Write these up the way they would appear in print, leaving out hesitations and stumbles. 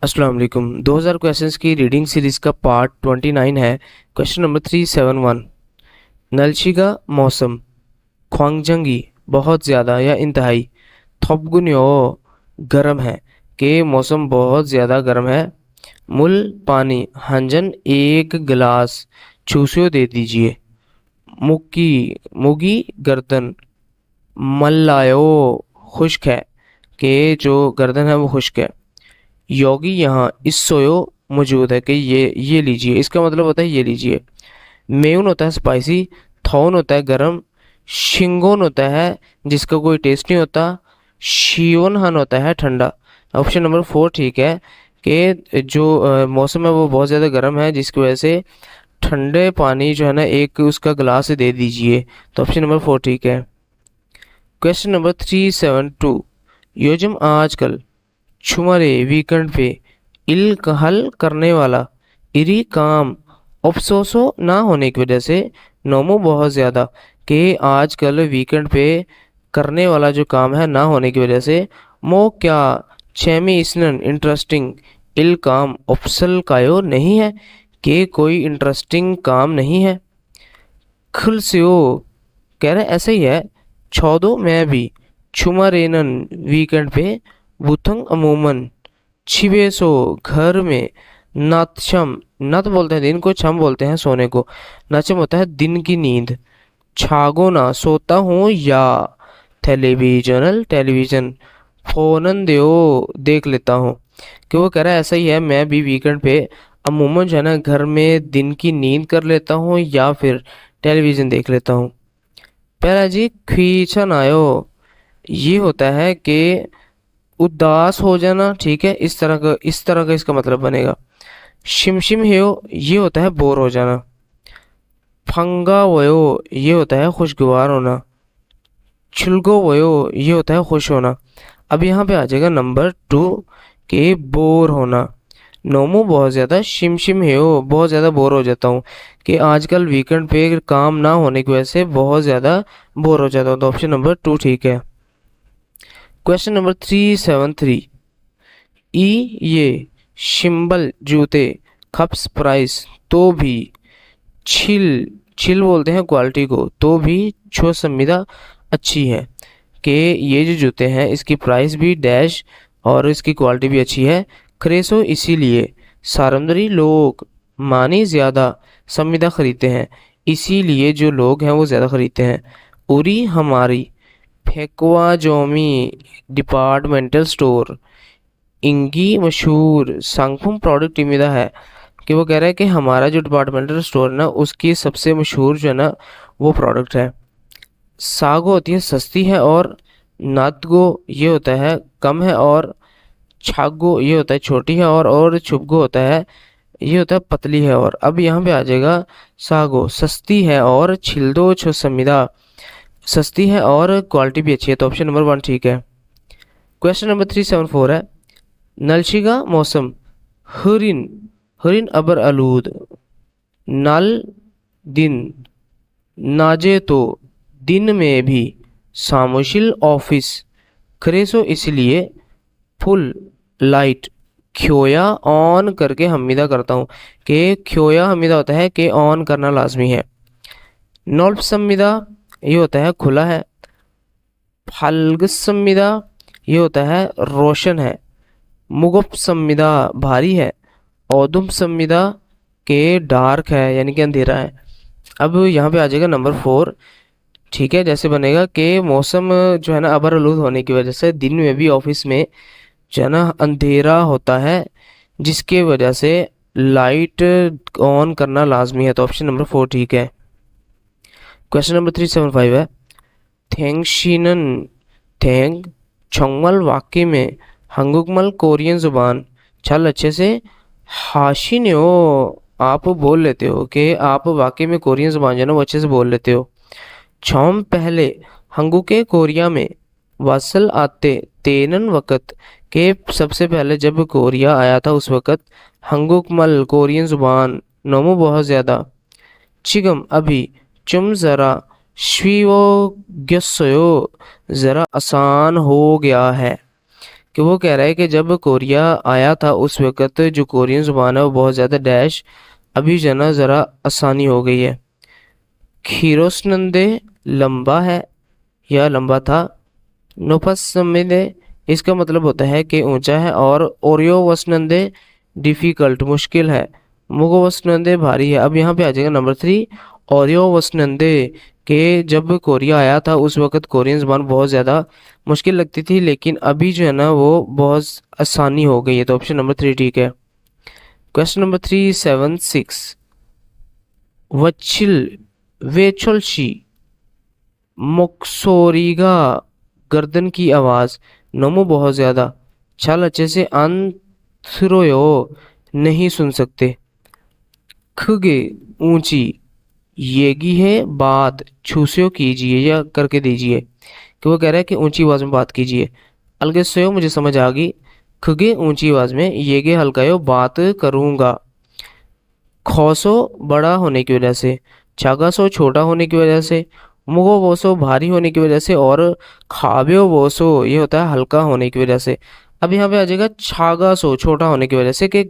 अस्सलाम वालेकुम। 2000 क्वेश्चंस की रीडिंग सीरीज का पार्ट 29 है। Question number 371। नलशिगा मौसम ख्वांगजंगी बहुत ज़्यादा या इंतहाई थोपगुन्यो गर्म है के मौसम बहुत ज़्यादा गर्म है। मुल पानी हंजन एक गिलास चूसियो दे दीजिए। मुक्की मुगी गर्दन मल्लायो खुश्क है के जो गर्दन है वो खुश्क है। योगी यहाँ इस सोयो मौजूद है कि ये लीजिए, इसका मतलब होता है ये लीजिए। मेउन होता है स्पाइसी, थौन होता है गरम, शिंगोन होता है जिसका कोई टेस्ट नहीं होता, शियोनहन होता है ठंडा। ऑप्शन नंबर 4 ठीक है कि जो मौसम है वो बहुत ज़्यादा गर्म है जिसकी वजह से ठंडे पानी जो है ना एक उसका गिलास दे दीजिए। तो ऑप्शन नंबर 4 ठीक है। Question number 372। योजम आजकल छुमरे वीकेंड पे इल हल करने वाला इरी काम अफसोसो ना होने की वजह से नोमो बहुत ज़्यादा कि आजकल वीकेंड पे करने वाला जो काम है ना होने की वजह से मो क्या छेमी इसनन इंटरेस्टिंग इल काम अफसल कायो नहीं है कि कोई इंटरेस्टिंग काम नहीं है। खुलसियो कह रहे ऐसा ही है। छोदो मैं भी छुमारेनन वीकेंड पे बुथंग अमूमन छिबेसो घर में नातशम नत बोलते हैं दिन को, छम बोलते हैं सोने को, नाचम होता है दिन की नींद। छागो ना सोता हूँ या टेलीविजनल टेलीविजन फोनन देओ देख लेता हूँ। कि वो कह रहा है ऐसा ही है, मैं भी वीकेंड पे अमूमन जो है ना घर में दिन की नींद कर लेता हूँ या फिर टेलीविज़न देख लेता हूँ। पहला जी खींचन आयो, ये होता है कि उदास हो जाना, ठीक है, इस तरह का इसका मतलब बनेगा। शिमशिम हेयो ये होता है बोर हो जाना। फंगा वयो ये होता है खुशगवार होना। छुलगो वयो ये होता है खुश होना। अब यहाँ पे आ जाएगा नंबर 2 के बोर होना। नोमो बहुत ज़्यादा, शिमशिम हेयो बहुत ज़्यादा बोर हो जाता हूँ कि आजकल वीकेंड पे काम ना होने की वजह से बहुत ज़्यादा बोर हो जाता हूँ। तो ऑप्शन नंबर 2 ठीक है। Question number 373। ये शिम्बल जूते खप्स प्राइस तो भी छिल छिल बोलते हैं क्वालिटी को, तो भी छो संविदा अच्छी है कि ये जो जूते हैं इसकी प्राइस भी डैश और इसकी क्वालिटी भी अच्छी है। क्रेसो इसीलिए सारंदरी लोग मानी ज़्यादा संविदा खरीदते हैं, इसीलिए जो लोग हैं वो ज़्यादा खरीदते हैं। उरी हमारी फेकुआ जोमी डिपार्टमेंटल स्टोर इंगी मशहूर सांगफुम प्रोडक्ट इमिदा है कि वो कह रहा है कि हमारा जो डिपार्टमेंटल स्टोर है ना उसकी सबसे मशहूर जो है ना वो प्रोडक्ट है। सागो होती है सस्ती है, और नातगो ये होता है कम है, और छागो ये होता है छोटी है, और छुपगो होता है ये होता है पतली है। और अब यहाँ पे आ जाएगा सागो सस्ती है और छिलदो छो समिदा सस्ती है और क्वालिटी भी अच्छी है। तो ऑप्शन नंबर 1 ठीक है। क्वेश्चन नंबर 374 है। नलशिगा मौसम हुरिन हुरिन अबर आलूद नल दिन नाजे तो दिन में भी सामुशिल ऑफिस खरेसो इसलिए फुल लाइट खोया ऑन करके हमीदा करता हूँ कि खोया हमीदा होता है कि ऑन करना लाजमी है। नॉल्फ संविदा ये होता है खुला है। फल्ग संविदा ये होता है रोशन है। मुगफ संविदा भारी है। औदुम संविदा के डार्क है यानी कि अंधेरा है। अब यहाँ पे आ जाएगा नंबर 4 ठीक है। जैसे बनेगा कि मौसम जो है ना अबर आलूद होने की वजह से दिन में भी ऑफिस में जो है ना अंधेरा होता है जिसके वजह से लाइट ऑन करना लाजमी है। तो ऑप्शन नंबर 4 ठीक है। क्वेश्चन नंबर 375 है। थेंगशीनन थेंग छोंगमल वाक्य में हंगुकमल कोरियन जुबान छल अच्छे से हाशिन हो आप बोल लेते हो कि आप वाकई में कोरियन जुबान जो है ना वो अच्छे से बोल लेते हो। छौम पहले हंगू के कोरिया में वासल आते तेनन वक़्त के सबसे पहले जब कोरिया आया था उस वक़्त हंगुकमल कोरियन जुबान नोमो बहुत ज़्यादा चिगम अभी चुम ज़रा श्वीवो ग्यस्यो ज़रा आसान हो गया है कि वो कह रहा है कि जब कोरिया आया था उस वक़्त जो कोरियन ज़ुबान है वो बहुत ज़्यादा डैश, अभी जो है ना ज़रा आसानी हो गई है। खीरोस्नंदे लंबा है या लंबा था। नोपसमिदे इसका मतलब होता है कि ऊंचा है, और ओरियो वसनंदे डिफ़िकल्ट मुश्किल है। मुगो वसनंदे भारी है। अब यहाँ पे आ जाएगा नंबर 3, ओरियो वसनंदे के जब कोरिया आया था उस वक़्त कोरियन ज़ुबान बहुत ज़्यादा मुश्किल लगती थी, लेकिन अभी जो है ना वो बहुत आसानी हो गई है। तो ऑप्शन नंबर 3 ठीक है। क्वेश्चन नंबर 376, वचिल वेचोलशी मोक्सोरिगा गर्दन की आवाज़, नमो बहुत ज़्यादा, छल अच्छे से अंथरोयो नहीं सुन सकते। खगे ऊंची, येगी है बात छूस्यो कीजिए या करके दीजिए, कि वो कह रहा है कि ऊंची आवाज़ में बात कीजिए। अलगे सोयो मुझे समझ आ गई। खगे ऊंची आवाज़ में, येगे हल्कायो बात करूँगा। खौसो बड़ा होने की वजह से, छागासो छोटा होने की वजह से, मुगो वोसो भारी होने की वजह से, और खाब्यो वोसो ये होता है हल्का होने की वजह से। अब यहाँ पे आ जाएगा छागासो छोटा होने की वजह से, कि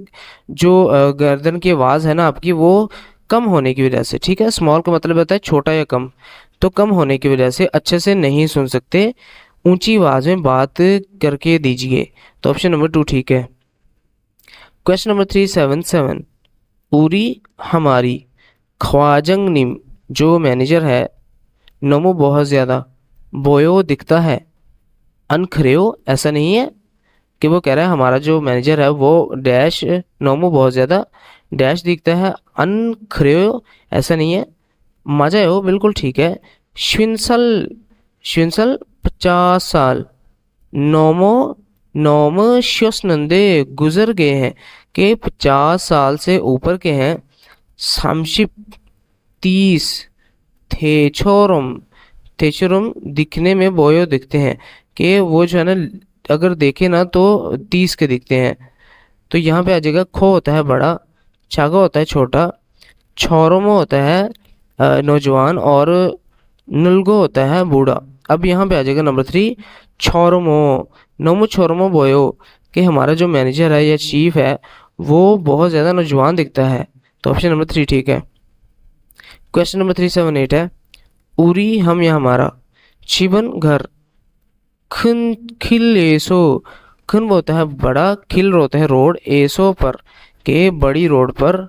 जो गर्दन की आवाज़ है ना आपकी वो कम होने की वजह से। ठीक है, स्मॉल का मतलब होता है छोटा या कम, तो कम होने की वजह से अच्छे से नहीं सुन सकते, ऊंची आवाज़ में बात करके दीजिए। तो ऑप्शन नंबर 2 ठीक है। क्वेश्चन नंबर 377, पूरी हमारी ख्वाजंग निम जो मैनेजर है, नमो बहुत ज़्यादा, बोयो दिखता है, अनखरेओ ऐसा नहीं है, कि वो कह रहा है हमारा जो मैनेजर है वो डैश नोमो बहुत ज़्यादा डैश दिखता है, अनखरेओ ऐसा नहीं है, मजायो बिल्कुल ठीक है। श्विंसल श्विंसल 50 साल, नोमो नोम श्योसनंदे गुजर गए हैं, कि 50 साल से ऊपर के हैं। सामशिप 30, थेछोरम थेछोरम दिखने में बोयो दिखते हैं, कि वो जो है ना अगर देखे ना तो 30 के दिखते हैं। तो यहाँ पे आ जाएगा खो होता है बड़ा, छागा होता है छोटा, छोरोमो होता है नौजवान, और नुल्गो होता है बूढ़ा। अब यहाँ पे आ जाएगा नंबर 3, छोरोमो नोमो छोरोमो बोयो, कि हमारा जो मैनेजर है या चीफ है वो बहुत ज़्यादा नौजवान दिखता है। तो ऑप्शन नंबर 3 ठीक है। क्वेश्चन नंबर 378 है, उरी हम या हमारा, चिबन घर, खन खिल एसो, खन होता है बड़ा, खिल होता है रोड, एसो पर के बड़ी रोड पर,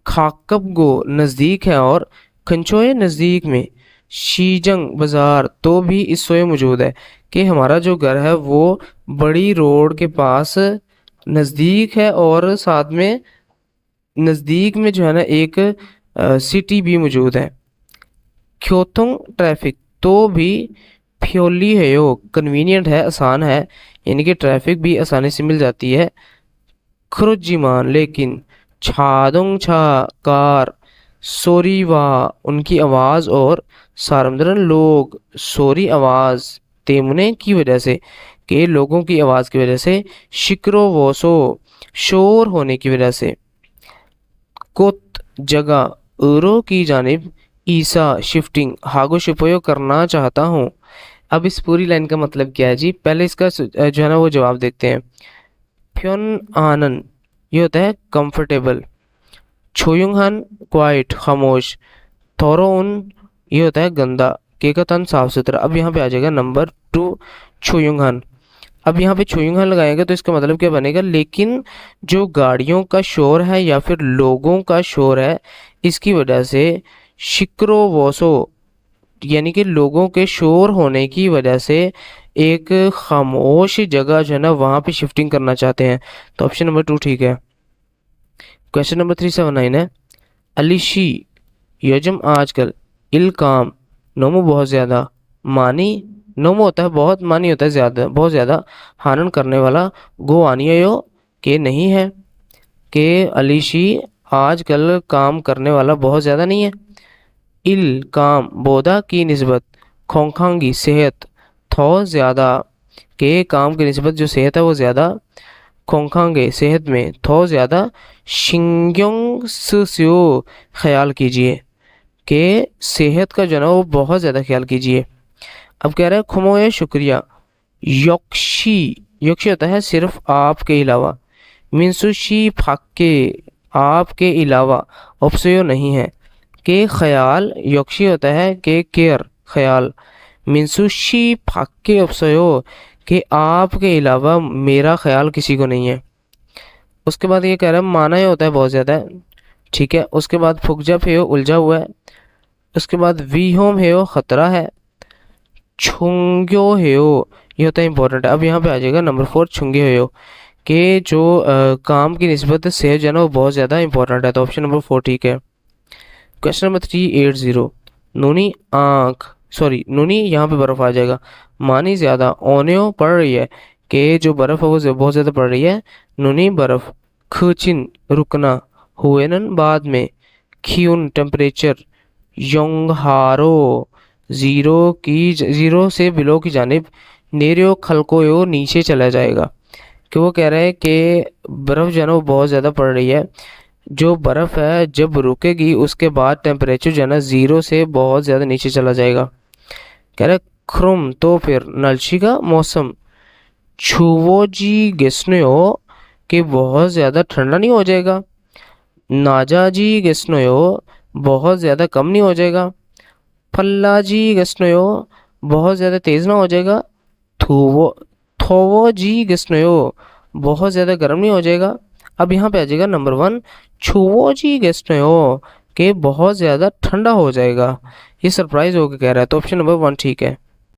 खाकब गो नज़दीक है, और खंचोए नज़दीक में, शीजंग बाज़ार तो भी इस सोए मौजूद है, कि हमारा जो घर है वो बड़ी रोड के पास नज़दीक है, और साथ में नज़दीक में जो है ना एक सिटी भी मौजूद है। क्योतोंग ट्रैफिक तो भी फ्योली है, यो कन्वीनियंट है, आसान है, यानी कि ट्रैफिक भी आसानी से मिल जाती है। खरुजिमान लेकिन, छादोंग छा कार, सोरीवा उनकी आवाज़, और सारमद्रन लोग सोरी आवाज़ तेमने की वजह से, के लोगों की आवाज़ की वजह से, शिक्रो वोसो शोर होने की वजह से, कुत जगह उरो की जानिब, ईसा शिफ्टिंग हागो शिपोयो करना चाहता हूँ। अब इस पूरी लाइन का मतलब क्या है जी, पहले इसका जो है ना वो जवाब देखते हैं। फ्योन आनन ये होता है कंफर्टेबल, छोयुंगहान क्वाइट खामोश, थोरोन ये होता है गंदा, के का तन साफ सुथरा। अब यहाँ पे आ जाएगा नंबर 2 छोयुंगहान। अब यहाँ पे छोयुंगहान लगाएंगे तो इसका मतलब क्या बनेगा, लेकिन जो गाड़ियों का शोर है या फिर लोगों का शोर है इसकी वजह से शिक्रो वोसो, यानी कि लोगों के शोर होने की वजह से एक खामोश जगह जो है ना वहाँ पे शिफ्टिंग करना चाहते हैं। तो ऑप्शन नंबर 2 ठीक है। क्वेश्चन नंबर 379 है, अलिशी यजम आजकल, इल काम नोमो बहुत ज़्यादा, मानी नोमो होता है बहुत, मानी होता है ज़्यादा बहुत ज़्यादा, हानन करने वाला, गो आनियो के नहीं है, के अलिशी आजकल काम करने वाला बहुत ज़्यादा नहीं है। इल काम बोदा की निस्बत, खोंखांगी सेहत, थो ज़्यादा, के काम की निस्बत जो सेहत है वो ज़्यादा, खोंखांगे सेहत में, थो ज़्यादा, शिंग्योंग सुस्यो ख्याल कीजिए, के सेहत का जो है ना वो बहुत ज़्यादा ख्याल कीजिए। अब कह रहा है खुमोए शुक्रिया, योक्शी योक्षी होता है सिर्फ आपके अलावा, मिनसुशी फाके आपके अलावा, ऑप्सयो नहीं है। के ख्याल योक्षी होता है के केयर ख्याल, मिनसुशी फाके ऑप्सयो कि आपके अलावा मेरा ख्याल किसी को नहीं है। उसके बाद ये कह रहा है माना ये होता है बहुत ज़्यादा है, ठीक है। उसके बाद फुकजब है उलझा हुआ है। उसके बाद वी होम है ख़तरा है। छुंग्यो है ये होता है इंपॉर्टेंट। अब यहाँ पे आ जाएगा नंबर 4 छुंगे हो के जो काम की निस्बत से जो है ना वो बहुत ज़्यादा इंपॉर्टेंट है, तो ऑप्शन नंबर 4 ठीक है। क्वेश्चन नंबर 380 नूनी आँख सॉरी नूनी यहाँ पे बर्फ़ आ जाएगा। मानी ज़्यादा ओनियो पड़ रही है कि जो बर्फ़ है वो बहुत ज़्यादा पड़ रही है। नूनी बर्फ़ खचिन रुकना, हुएनन बाद में, ख्यून टेम्परेचर, योंगहारो ज़ीरो से बिलो की जानिब, नेरियो खलकोयो नीचे चला जाएगा। कि वो कह रहा है कि बर्फ़ जो है ना वो बहुत ज़्यादा पड़ रही है। जो बर्फ़ है जब रुकेगी उसके बाद टेम्परेचर जो है ना 0 से बहुत ज़्यादा नीचे चला जाएगा। कह रहा है ख्रुम तो फिर नलशी का मौसम, छुवोजी गेस्नो कि बहुत ज़्यादा ठंडा नहीं हो जाएगा, नाजाजी गेस्नो बहुत ज़्यादा कम नहीं हो जाएगा, फल्लाजी गेस्नो बहुत ज़्यादा तेज़ ना हो जाएगा, थोवो थोवोजी गेस्नो बहुत ज़्यादा गर्म नहीं हो जाएगा। अब यहाँ पे आ जाएगा नंबर 1 छुवोजी गेस्नो के बहुत ज़्यादा ठंडा हो जाएगा। ये सरप्राइज होकर कह रहा है, तो ऑप्शन नंबर 1 ठीक है।